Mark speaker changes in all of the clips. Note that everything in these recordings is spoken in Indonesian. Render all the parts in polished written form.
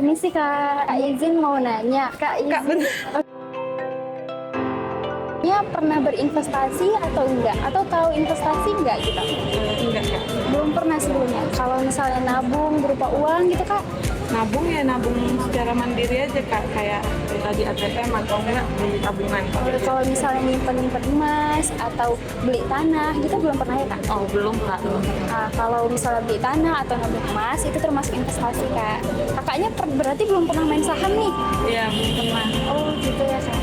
Speaker 1: Permisi Kak, izin mau nanya. Kak,
Speaker 2: Kak,
Speaker 1: izin pernah berinvestasi atau enggak? Atau tahu investasi enggak gitu?
Speaker 2: enggak Kak.
Speaker 1: Belum pernah sebelumnya. Kalau misalnya nabung berupa uang gitu Kak?
Speaker 2: Nabung ya nabung secara mandiri aja Kak, kayak di ATM atau enggak beli tabungan.
Speaker 1: Kalau misalnya nyimpen emas atau beli tanah gitu belum pernah ya Kak?
Speaker 2: Oh belum Kak, belum.
Speaker 1: Kalau misalnya beli tanah atau nabung emas itu termasuk investasi Kak. Kakaknya berarti belum pernah main saham nih?
Speaker 2: Iya belum pernah.
Speaker 1: Oh gitu ya Kak.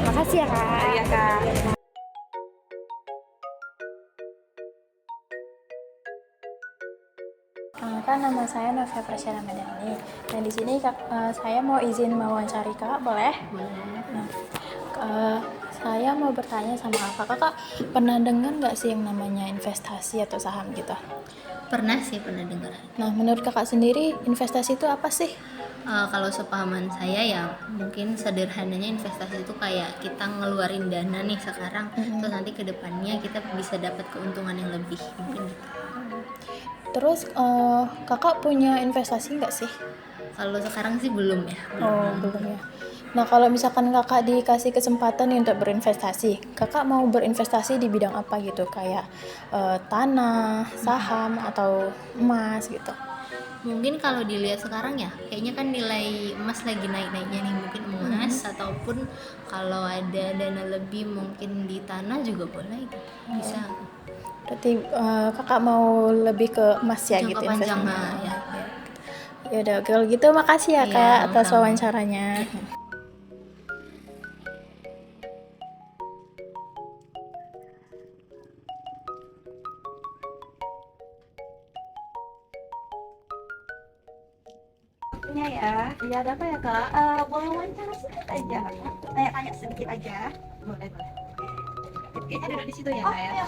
Speaker 1: Makasih ya Kak.
Speaker 2: Iya Kak.
Speaker 1: Kan nama saya Novia Prasyara Medali. Dan di sini saya mau izin mewawancari Kak, boleh? Nah, saya mau bertanya sama Kakak. Kakak pernah dengar nggak sih yang namanya investasi atau saham gitu?
Speaker 3: Pernah sih, pernah dengar.
Speaker 1: Nah, menurut Kakak sendiri investasi itu apa sih?
Speaker 3: Kalau sepahaman saya ya mungkin sederhananya investasi itu kayak kita ngeluarin dana nih sekarang, terus nanti ke depannya kita bisa dapat keuntungan yang lebih, mungkin gitu.
Speaker 1: Terus Kakak punya investasi nggak sih?
Speaker 3: Kalau sekarang sih belum ya.
Speaker 1: Belum ya. Nah, kalau misalkan Kakak dikasih kesempatan nih untuk berinvestasi, Kakak mau berinvestasi di bidang apa gitu? Kayak tanah, saham, atau emas gitu?
Speaker 3: Mungkin kalau dilihat sekarang ya, kayaknya kan nilai emas lagi naik-naiknya nih, mungkin emas ataupun kalau ada dana lebih mungkin di tanah juga boleh gitu. Bisa.
Speaker 1: Berarti Kakak mau lebih ke emas ya
Speaker 3: Jangka
Speaker 1: gitu
Speaker 3: panjang,
Speaker 1: investasinya?
Speaker 3: ya.
Speaker 1: Ya udah, kalau gitu makasih ya
Speaker 3: Iya,
Speaker 1: Kak atas
Speaker 3: sama-sama.
Speaker 1: wawancaranya.
Speaker 4: Ya, iya ada apa ya Kak? Boleh wawancara sedikit aja, tanya-tanya sedikit aja. Boleh. Kayaknya duduk di situ ya Kak ya.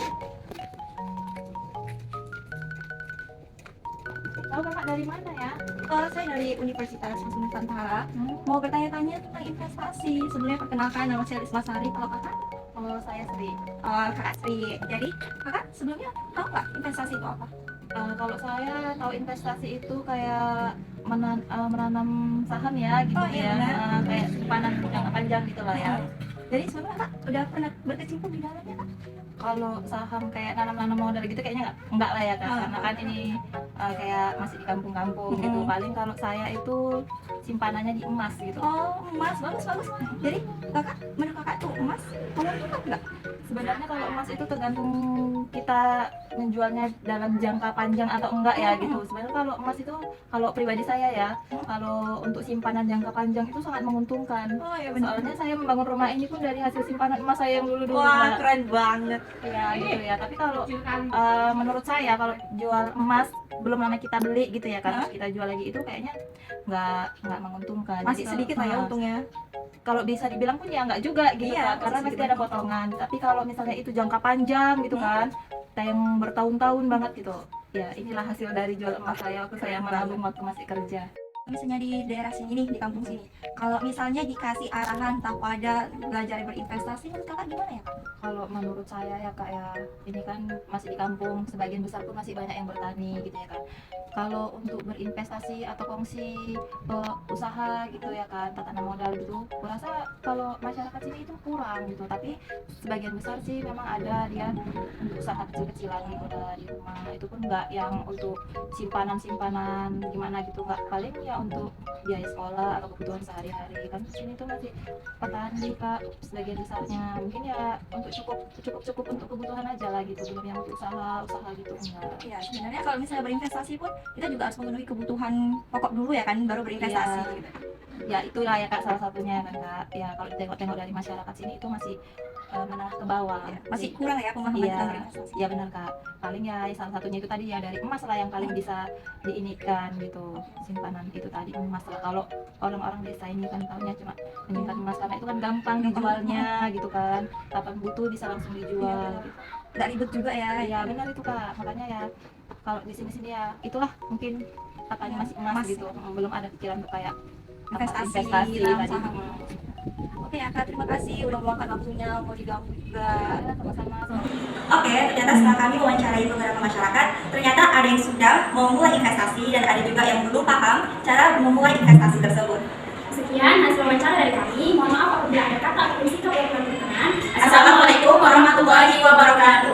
Speaker 4: Tahu Kakak dari mana ya? Saya dari Universitas Nusantara. Mau bertanya-tanya tentang investasi. Sebelumnya perkenalkan nama saya Risma Sari. Kalau Kakak? Oh saya Sri. Kakak Sri. Jadi Kakak sebelumnya tahu nggak investasi itu apa? Kalau saya tahu investasi itu kayak menanam saham ya gitu ya, kayak simpanan jangka panjang gitu lah ya. Jadi sebelumnya Kak udah pernah berkecimpung di dalamnya Kak? Kalau saham kayak nanam-nanam modal gitu kayaknya enggak lah ya Kak, karena kan ini kayak masih di kampung-kampung gitu. Paling kalau saya itu simpanannya di emas gitu. Oh emas, bagus. Jadi menurut kakak tuh emas menguntungkan nggak? Sebenarnya kalau emas itu tergantung kita menjualnya dalam jangka panjang atau enggak ya gitu. Sebenarnya kalau emas itu, kalau pribadi saya ya, kalau untuk simpanan jangka panjang itu sangat menguntungkan. Oh iya benar. Soalnya saya membangun rumah ini pun dari hasil simpanan emas saya yang dulu. Wah keren banget. Ya gitu ya. Tapi kalau menurut saya kalau jual emas belum lama kita beli gitu ya kan, terus kita jual lagi itu kayaknya nggak menguntungkan. Masih jadi, sedikit lah ya untungnya. Kalau bisa dibilang pun ya nggak juga gitu kan, karena pasti ada potongan. Tapi kalau misalnya itu jangka panjang gitu kan, kita yang bertahun-tahun banget gitu, ya inilah hasil dari jual emas saya waktu saya menabung waktu masih kerja. Misalnya di daerah sini nih, di kampung sini, kalau misalnya dikasih arahan tak pada belajar berinvestasi, menurut kakak gimana ya Kak? Kalau menurut saya ya Kak ya, ini kan masih di kampung, sebagian besar pun masih banyak yang bertani gitu ya kan. Kalau untuk berinvestasi atau kongsi usaha gitu ya kan, tatanan modal gitu, kurasa kalau masyarakat sini itu kurang gitu. Tapi sebagian besar sih memang ada dia untuk usaha kecil-kecilan gitu di rumah. Itu pun nggak yang untuk simpanan gimana gitu, nggak, paling ya untuk biaya sekolah atau kebutuhan sehari-hari. Kan di sini tuh masih petani Kak sebagian besarnya, mungkin ya untuk cukup untuk kebutuhan aja lah gitu, belum yang untuk usaha gitu enggak. Iya sebenarnya kalau misalnya berinvestasi pun kita juga harus memenuhi kebutuhan pokok dulu ya kan, baru berinvestasi gitu. Ya itulah ya Kak salah satunya kan Kak. Ya kalau tengok dari masyarakat sini itu masih menengah ke bawah ya, masih kurang ya pemahaman tentang berinvestasi. Iya benar Kak, paling ya salah satunya itu tadi ya dari emas lah yang paling bisa diinikan gitu, simpanan itu tadi emas lah. Kalau orang-orang desa ini kan tahunya cuma menyimpan emas karena itu kan gampang dijualnya gitu kan, kapan butuh bisa langsung dijual gitu. Nggak ribet juga ya. Iya benar itu Kak, makanya ya kalau di sini ya itulah mungkin katanya masih emas gitu, belum ada pikiran untuk kayak investasi tadi. Oke ya Kak, terima kasih udah meluangkan waktunya, mau diganggu juga.
Speaker 1: Sama-sama.
Speaker 4: Oke, ternyata setelah kami wawancarai beberapa masyarakat, ternyata ada yang sudah memulai investasi dan ada juga yang belum paham cara memulai investasi tersebut.
Speaker 5: Sekian hasil wawancara dari kami. Mohon maaf apabila ada kata atau sikap yang kurang berkenan.
Speaker 4: Assalamualaikum warahmatullahi wabarakatuh.